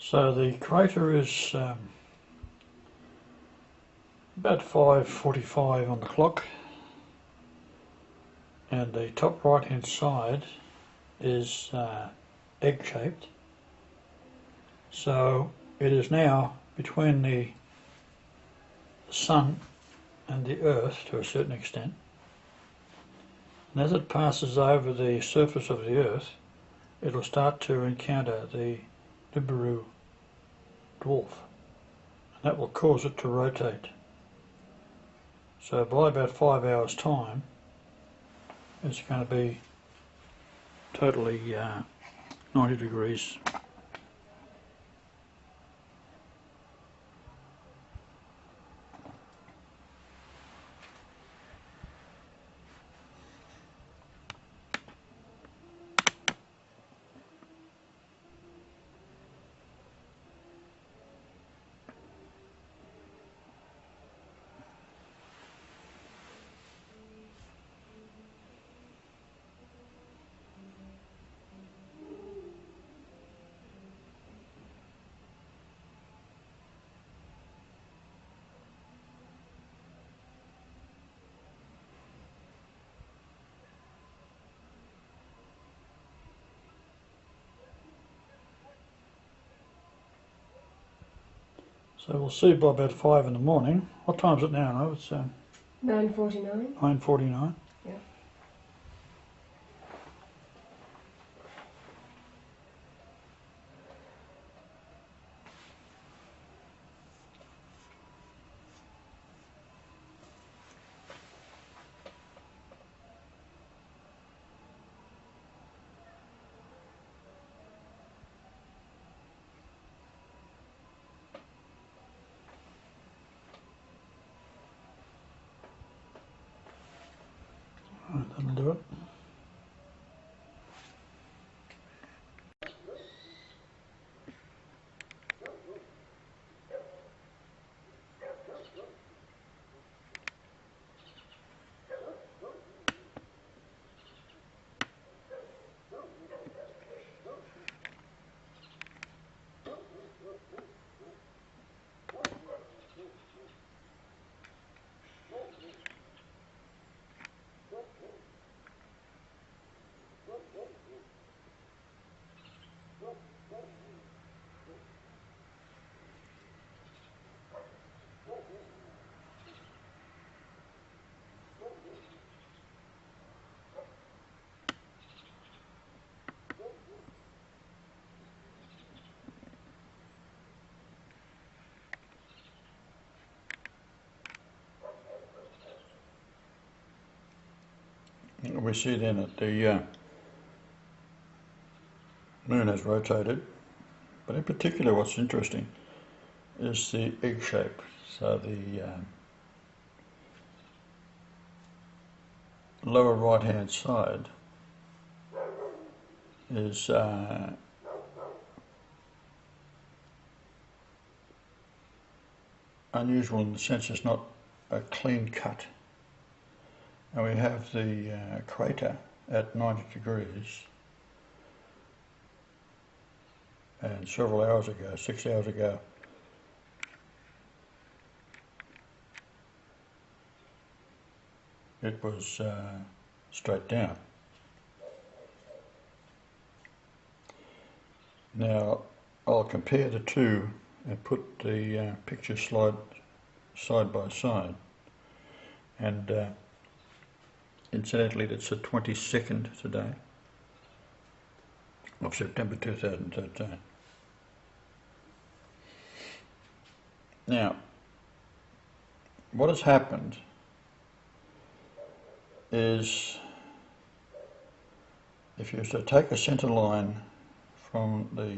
So the crater is about 5:45 on the clock, and the top right hand side is egg shaped. So it is now between the sun and the earth to a certain extent, and as it passes over the surface of the earth it'll start to encounter the Nibiru dwarf, and that will cause it to rotate. So by about 5 hours time it's going to be totally 90 degrees. So we'll see by about 5 in the morning. What time is it now? No, it's 9:49. 9:49. Yeah. Right, that'll do it. We see then that the moon has rotated, but in particular what's interesting is the egg shape. So the lower right hand side is unusual in the sense it's not a clean cut. And we have the crater at 90 degrees, and several hours ago, 6 hours ago, it was straight down. Now I'll compare the two and put the picture slide side by side, and incidentally it's the 22nd today of September 2013. Now what has happened is, if you were to take a centre line from the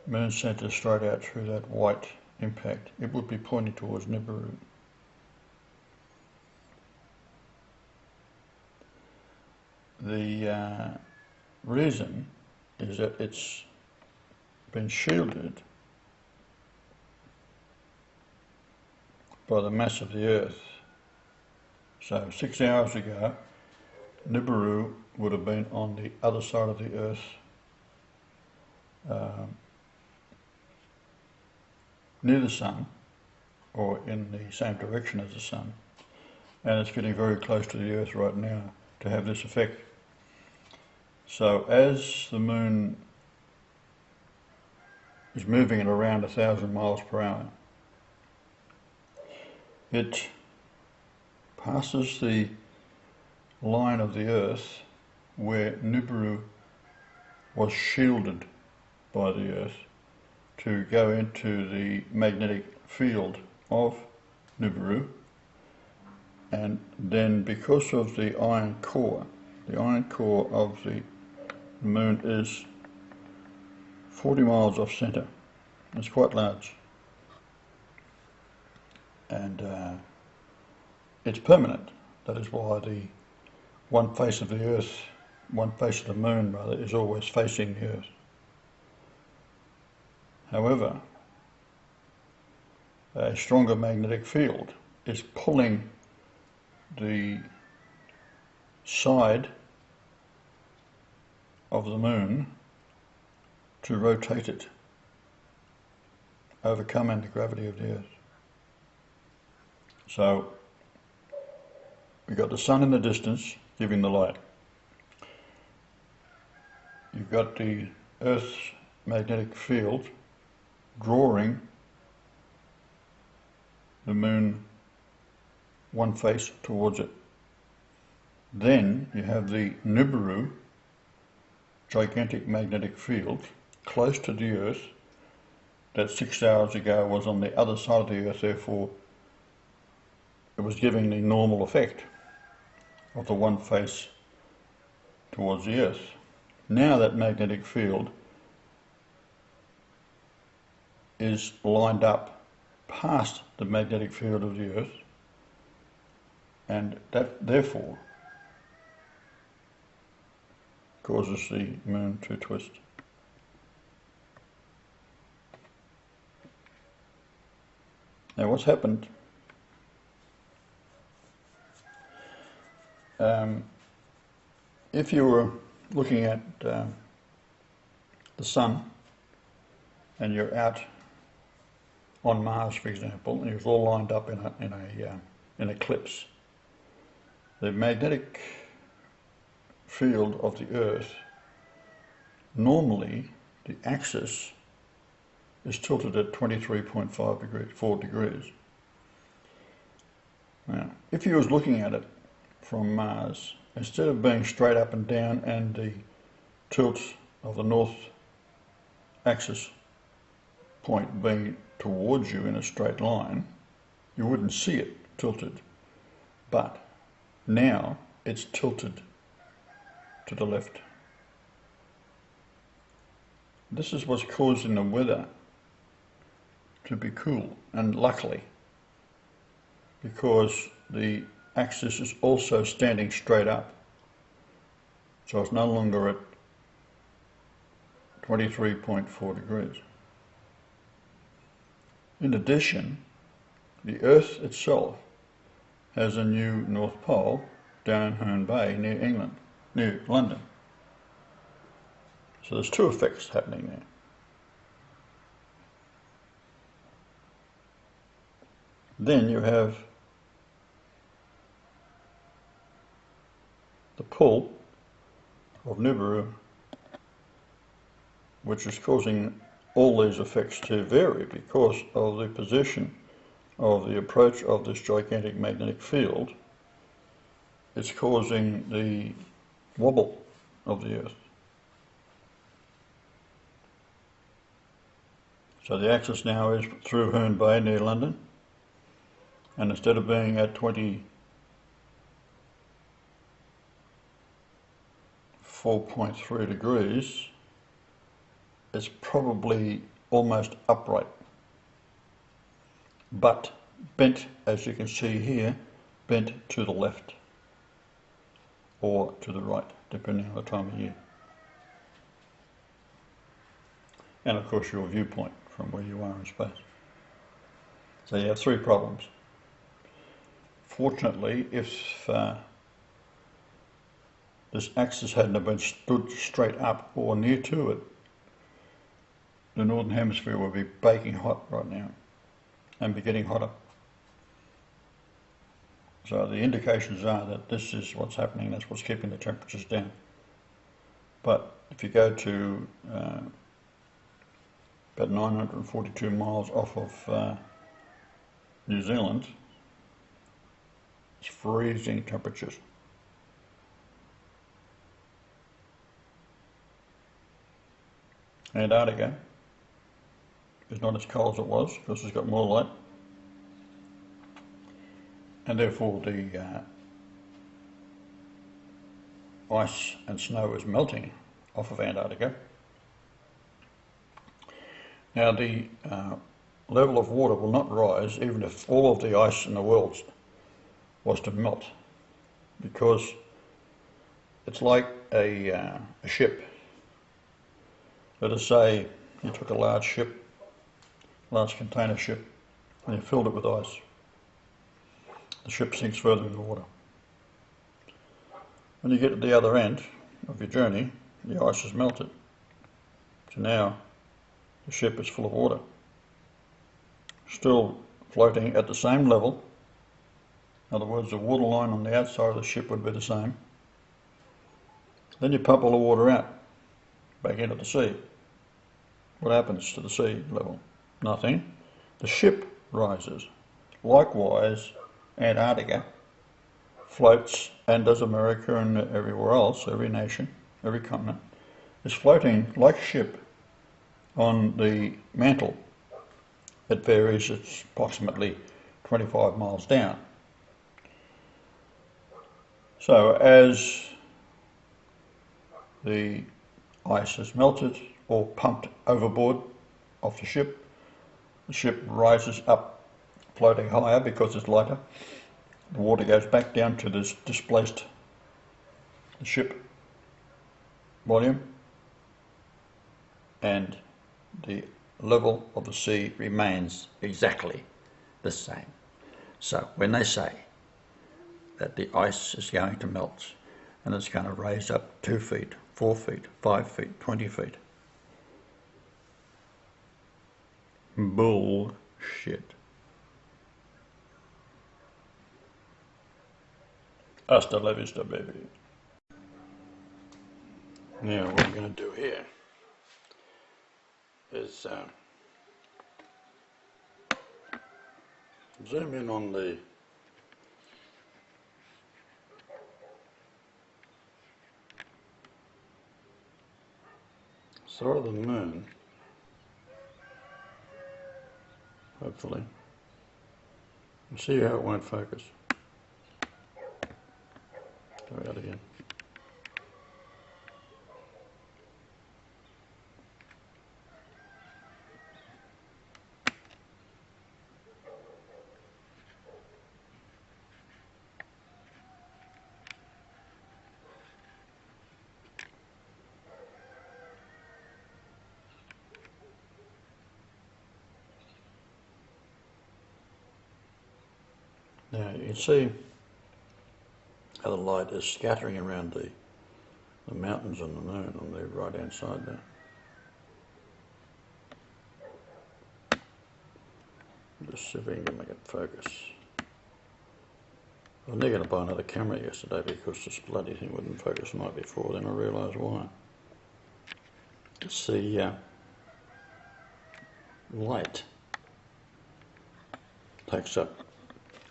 moon centre straight out through that white impact, it would be pointing towards Nibiru. The reason is that it's been shielded by the mass of the Earth. So 6 hours ago, Nibiru would have been on the other side of the Earth near the sun or in the same direction as the sun, and it's getting very close to the Earth right now to have this effect. So as the moon is moving at around 1,000 miles per hour, it passes the line of the Earth where Nibiru was shielded by the Earth to go into the magnetic field of Nibiru, and then because of the iron core of the moon is 40 miles off centre. It's quite large, and it's permanent. That is why the one face of the moon rather, is always facing the Earth. However, a stronger magnetic field is pulling the side of the moon to rotate it, overcoming the gravity of the Earth. So we've got the sun in the distance giving the light. You've got the Earth's magnetic field drawing the moon one face towards it. Then you have the Nibiru gigantic magnetic field close to the Earth that 6 hours ago was on the other side of the Earth, therefore it was giving the normal effect of the one face towards the Earth. Now that magnetic field is lined up past the magnetic field of the Earth, and that therefore causes the moon to twist. Now what's happened, if you were looking at the sun and you're out on Mars, for example, and you're all lined up in an eclipse, the magnetic field of the Earth, normally the axis is tilted at 23.5 degrees, 4 degrees. Now, if you was looking at it from Mars, instead of being straight up and down and the tilt of the north axis point being towards you in a straight line, you wouldn't see it tilted. But now it's tilted to the left. This is what's causing the weather to be cool, and luckily, because the axis is also standing straight up, so it's no longer at 23.4 degrees. In addition, the Earth itself has a new North Pole down in Herne Bay near England, near London. So there's two effects happening there. Then you have the pull of Nibiru, which is causing all these effects to vary because of the position of the approach of this gigantic magnetic field. It's causing the wobble of the Earth. So the axis now is through Herne Bay near London, and instead of being at 24.3 degrees, it's probably almost upright, but bent, as you can see here, bent to the left or to the right, depending on the time of year. And of course your viewpoint from where you are in space. So you have three problems. Fortunately, if this axis hadn't have been stood straight up or near to it, the northern hemisphere would be baking hot right now. and be getting hotter. So the indications are that this is what's happening, that's what's keeping the temperatures down. But if you go to about 942 miles off of New Zealand, it's freezing temperatures. Antarctica is not as cold as it was because it's got more light, and therefore the ice and snow is melting off of Antarctica. Now the level of water will not rise even if all of the ice in the world was to melt, because it's like a ship. Let us say you took a large ship, large container ship, and you filled it with ice. The ship sinks further in the water. When you get to the other end of your journey, the ice has melted. So now the ship is full of water, still floating at the same level. In other words, the water line on the outside of the ship would be the same. Then you pump all the water out, back into the sea. What happens to the sea level? Nothing. The ship rises. Likewise, Antarctica floats, and does America and everywhere else, every nation, every continent, is floating like a ship on the mantle. It varies, it's approximately 25 miles down. So as the ice is melted or pumped overboard off the ship rises up, floating higher because it's lighter. The water goes back down to this displaced ship volume, and the level of the sea remains exactly the same. So when they say that the ice is going to melt and it's going to raise up 2 feet, 4 feet, 5 feet, 20 feet, bullshit. Hasta la vista, baby. Now what I'm going to do here is zoom in on the side of the moon, hopefully, and see how it won't focus. Go out again. Now you can see how the light is scattering around the mountains and the moon on the right hand side there. Just see if we can make it focus. I was never going to buy another camera yesterday because this bloody thing wouldn't focus the night before, then I realised why. It's the light takes up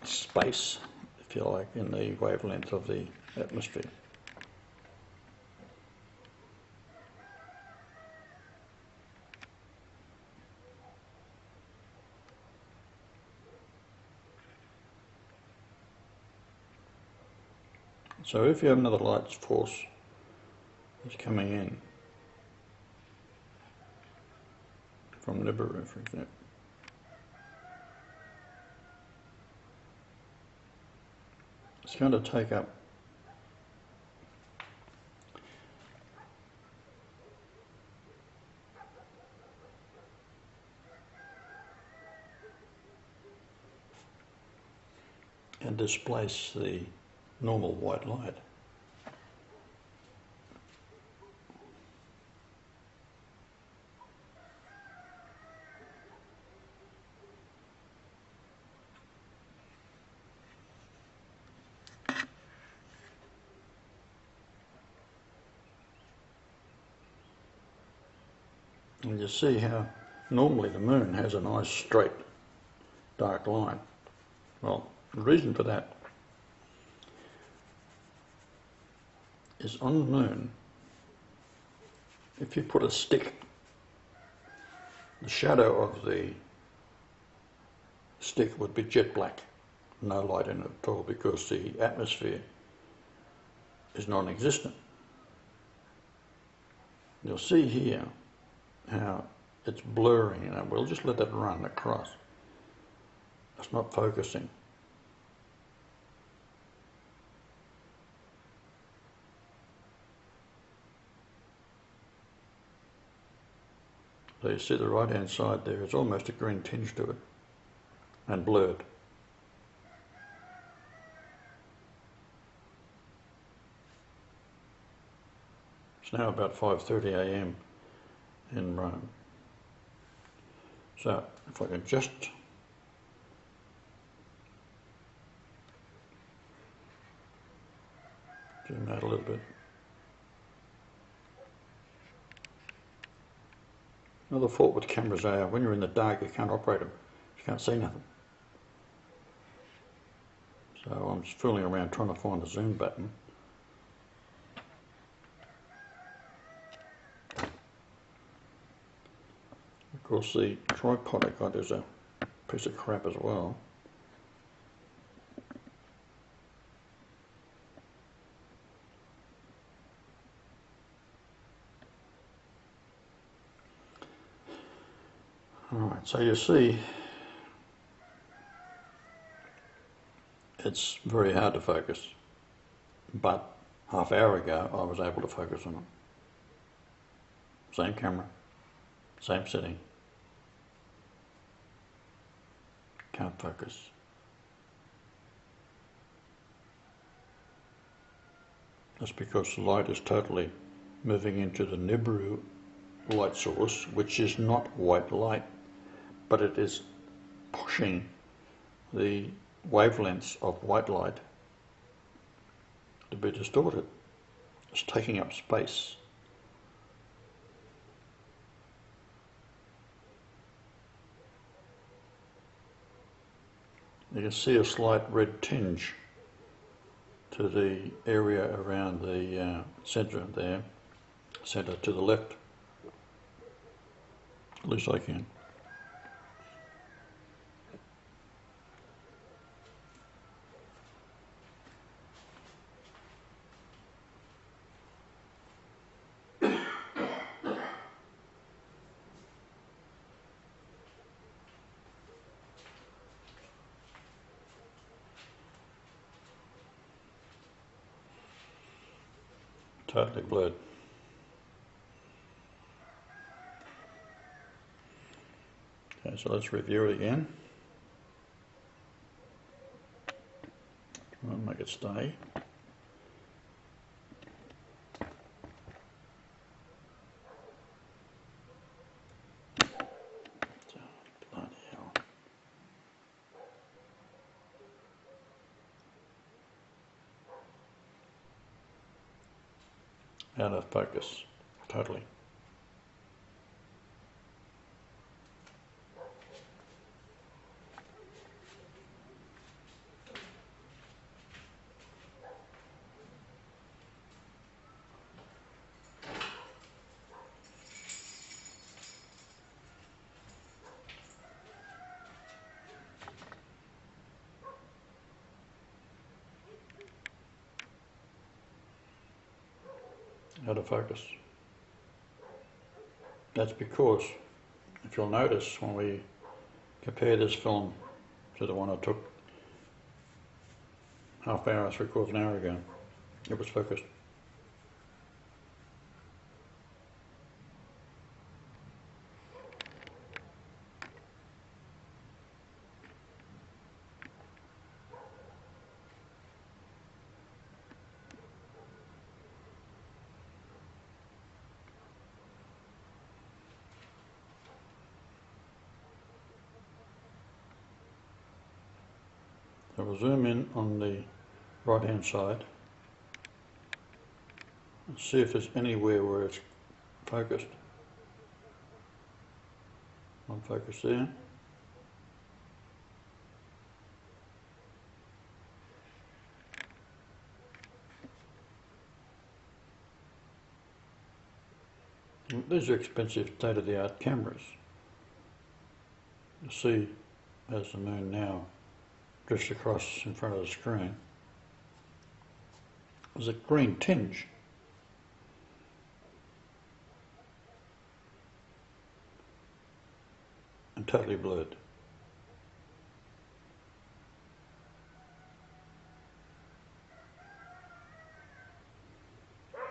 space, if you like, in the wavelength of the atmosphere. So if you have another light force that's coming in from Nibiru, for example, it's going to take up and displace the normal white light. And you see how normally the moon has a nice straight dark line. Well, the reason for that is on the moon, if you put a stick, the shadow of the stick would be jet black, no light in it at all, because the atmosphere is non-existent. You'll see here how it's blurring, and we'll just let that run across. It's not focusing. So you see the right hand side there, it's almost a green tinge to it, and blurred. It's now about 5:30 AM in Rome. So if I can just zoom out a little bit. Another fault with cameras are when you're in the dark you can't operate them. You can't see nothing. So I'm just fooling around trying to find the zoom button. Of course the tripod I got is a piece of crap as well. Alright, so you see it's very hard to focus, but half hour ago I was able to focus on it. Same camera, same setting. Can't focus. That's because the light is totally moving into the Nibiru light source, which is not white light, but it is pushing the wavelengths of white light to be distorted. It's taking up space. You can see a slight red tinge to the area around the centre there, centre to the left. At least I can. Totally blurred. Okay, so let's review it again. I'll make it stay. Bloody hell. Out of focus, totally. Out of focus. That's because, if you'll notice, when we compare this film to the one I took half hour, 3/4 an hour ago, it was focused. So we'll zoom in on the right hand side and see if there's anywhere where it's focused. On focus there. These are expensive state-of-the-art cameras. You see, as the moon now drifts across in front of the screen, there's a green tinge. And totally blurred.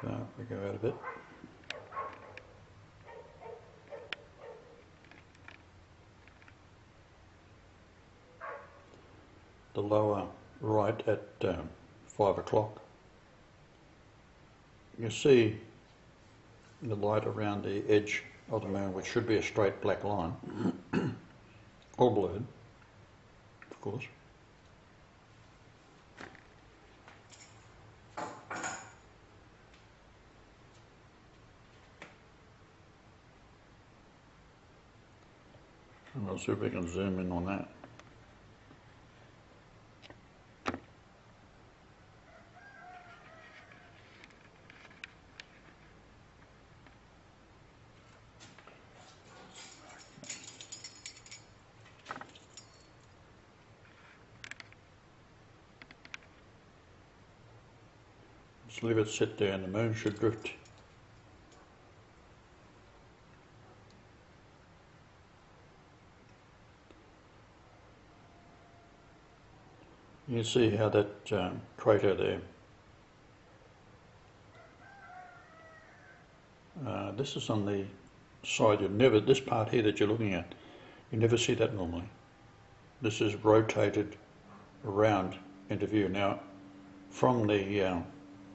So we go out a bit. The lower right at 5 o'clock, you see the light around the edge of the moon, which should be a straight black line, all blurred, of course. And we'll see if we can zoom in on that. Just leave it sit there and the moon should drift. You can see how that crater there, this is on the side, this part here that you're looking at, you never see that normally. This is rotated around into view. Now, from the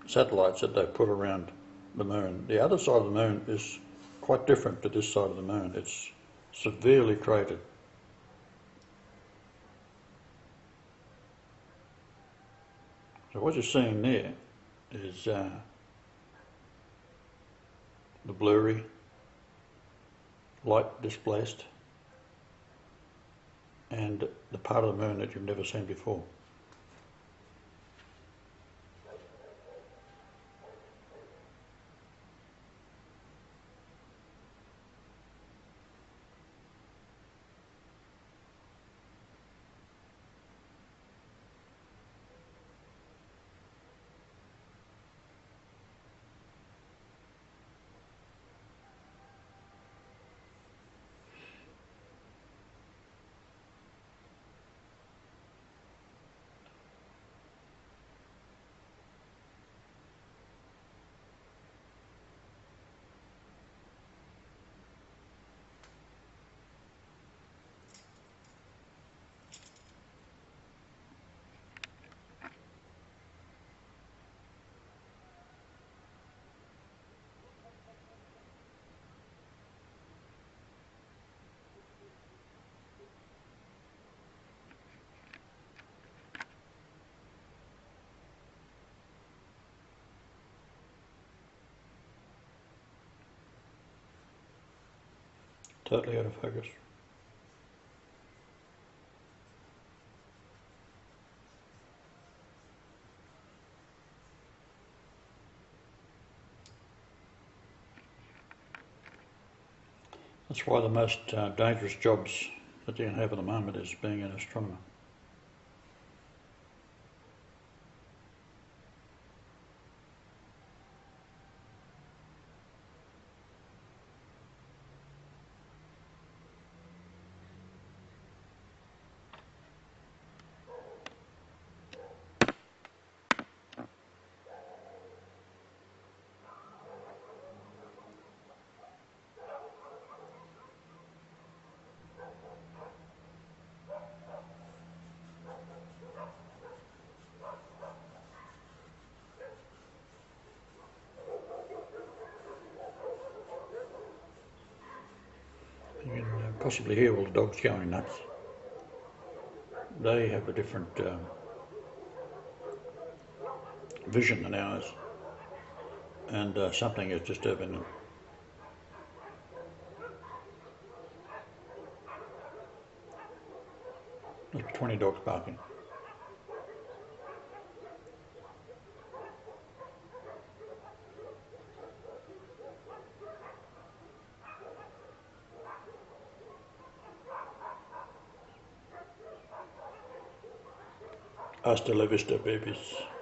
satellites that they put around the moon, the other side of the moon is quite different to this side of the moon. It's severely cratered. So what you're seeing there is the blurry, light displaced, and the part of the moon that you've never seen before. Totally out of focus. That's why the most dangerous jobs that you can have at the moment is being an astronomer. You can possibly hear all the dogs going nuts. They have a different vision than ours, and something is disturbing them. 20 dogs barking. Hasta la vista, babies.